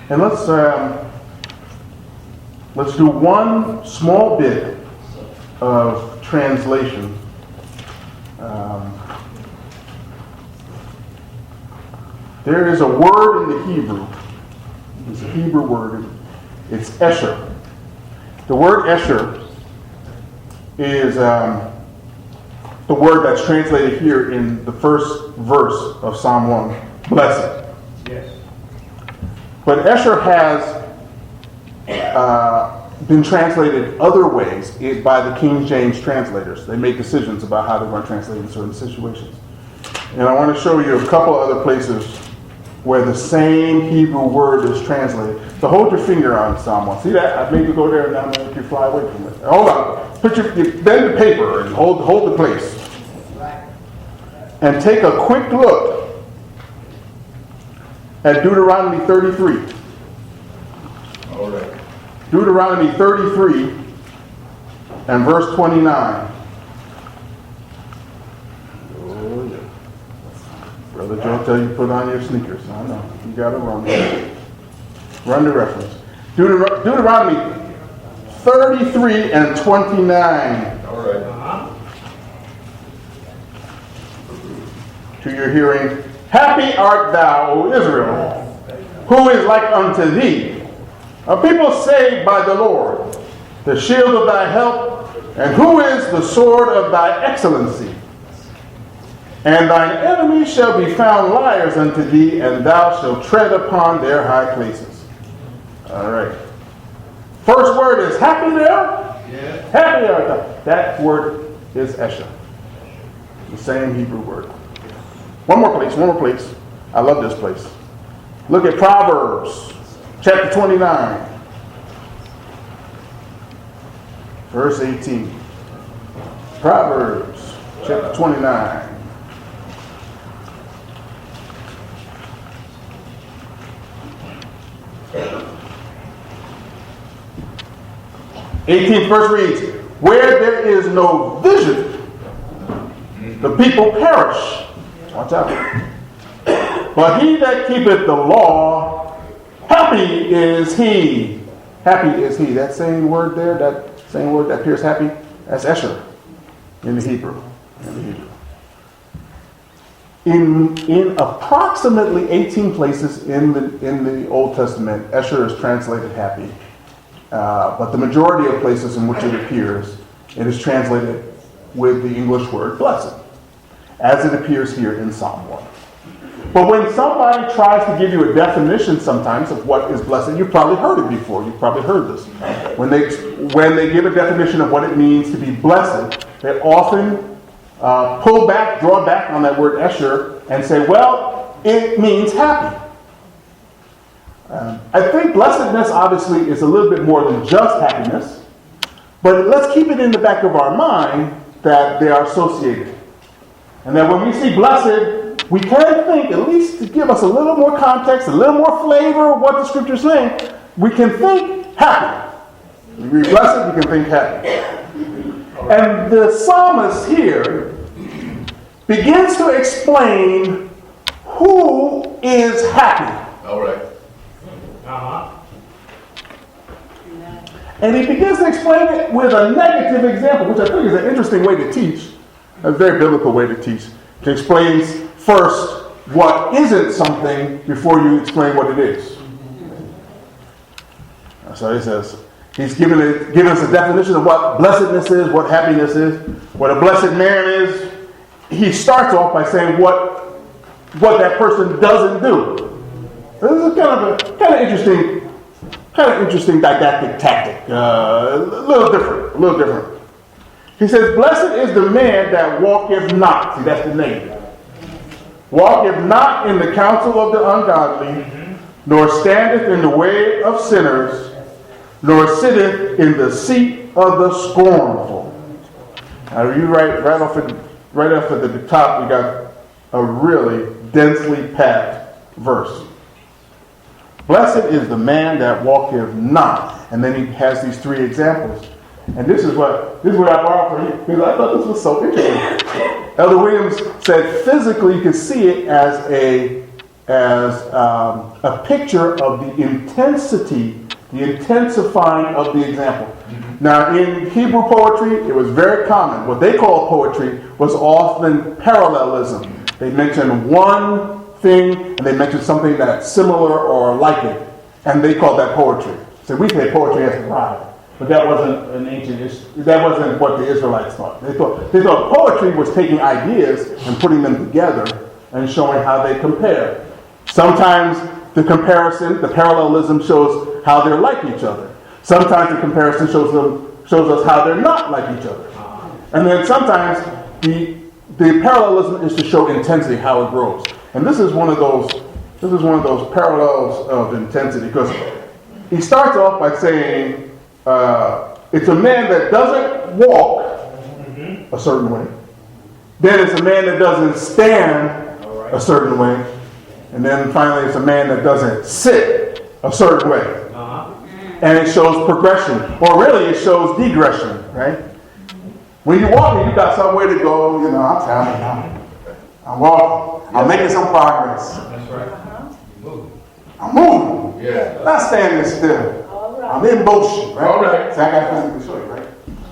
And let's do one small bit of translation. There is a word in the Hebrew. It's a Hebrew word. It's Esher. The word Esher is the word that's translated here in the first verse of Psalm 1. Blessed. Yes. But Esher has been translated other ways by the King James translators. They make decisions about how they're going to translate in certain situations. And I want to show you a couple other places where the same Hebrew word is translated. So hold your finger on Psalm 1. See that? I made you go there and now I'm going to make you fly away from it. Hold on. Bend the paper and hold the place. And take a quick look at Deuteronomy 33. All right. Deuteronomy 33 and verse 29. Oh, yeah. Brother Joe tell you put on your sneakers. I know. You got to run. Run the reference. Deuteronomy 33 and 29. All right. To your hearing, happy art thou, O Israel, who is like unto thee, a people saved by the Lord, the shield of thy help, and who is the sword of thy excellency. And thine enemies shall be found liars unto thee, and thou shalt tread upon their high places. All right. First word is happy there. Yes. Happy art thou. That word is Esher. The same Hebrew word. One more place. I love this place. Look at Proverbs chapter 29, verse 18. Proverbs chapter 29. '18th verse reads, where there is no vision, the people perish. Watch out. But he that keepeth the law, happy is he. Happy is he. That same word there, that same word that appears happy, that's Esher in the Hebrew. In approximately 18 places in the Old Testament, Esher is translated happy. But the majority of places in which it appears, it is translated with the English word blessed, as it appears here in Psalm 1. But when somebody tries to give you a definition sometimes of what is blessed, you've probably heard it before. You've probably heard this. When they give a definition of what it means to be blessed, they often draw back on that word Esher and say, well, it means happy. I think blessedness obviously is a little bit more than just happiness, but let's keep it in the back of our mind that they are associated. And that when we see blessed, we can think, at least to give us a little more context, a little more flavor of what the scripture is saying, we can think happy. When we read blessed, we can think happy. And the psalmist here begins to explain who is happy. All right. And he begins to explain it with a negative example, which I think is an interesting way to teach, a very biblical way to teach. He explains first what isn't something before you explain what it is. So he says, he's given us a definition of what blessedness is, what happiness is, what a blessed man is. He starts off by saying what that person doesn't do. This is kind of interesting didactic tactic. A little different. He says, blessed is the man that walketh not. See, that's the name. Walketh not in the counsel of the ungodly, nor standeth in the way of sinners, nor sitteth in the seat of the scornful. Now, you right off at the top, we got a really densely packed verse. Blessed is the man that walketh not. And then he has these three examples. And this is what I borrowed from you, because I thought this was so interesting. Elder Williams said physically you can see it as a as a picture of the intensity, the intensifying of the example. Now, in Hebrew poetry, it was very common. What they called poetry was often parallelism. They mentioned one thing, and they mentioned something that's similar or like it, and they called that poetry. So we say poetry has a rhyme, but that wasn't an ancient issue. That wasn't what the Israelites thought. They thought poetry was taking ideas and putting them together and showing how they compare. Sometimes the comparison, the parallelism, shows how they're like each other. Sometimes the comparison shows us how they're not like each other. And then sometimes the parallelism is to show intensity, how it grows. And this is one of those parallels of intensity, because he starts off by saying it's a man that doesn't walk a certain way. Then it's a man that doesn't stand a certain way. And then finally it's a man that doesn't sit a certain way. And it shows progression, or really it shows digression, right? When you're walking, you got somewhere to go. You know, I'm traveling. I'm walking. I'm making some progress. That's right. I'm moving. Yeah. Not standing still. I'm in motion, right? All right. So I got to physically show you, right?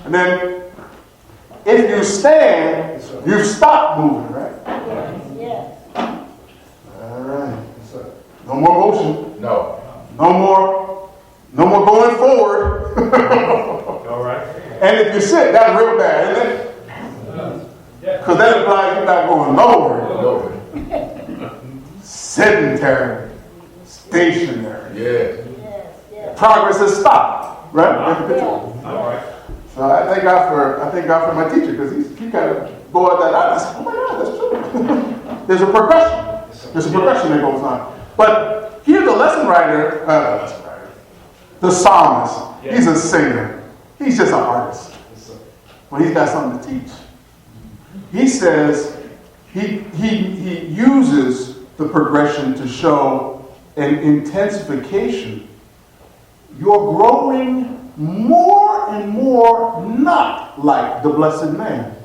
And then, if you stand, you stop moving, right? Yes. All right. No more motion. No. No more going forward. All right. And if you sit, that's real bad, isn't it? Because that implies you're not going nowhere. No. Sedentary, stationary. Yeah. Yes. Yes. Progress has stopped, right? All right. So I thank God for my teacher, because he kind of brought that out. I said, oh my God, that's true. There's a progression. There's a progression that goes on. But here the lesson writer, the psalmist, he's a singer. He's just an artist. But he's got something to teach. He says he uses the progression to show an intensification. You're growing more and more not like the blessed man.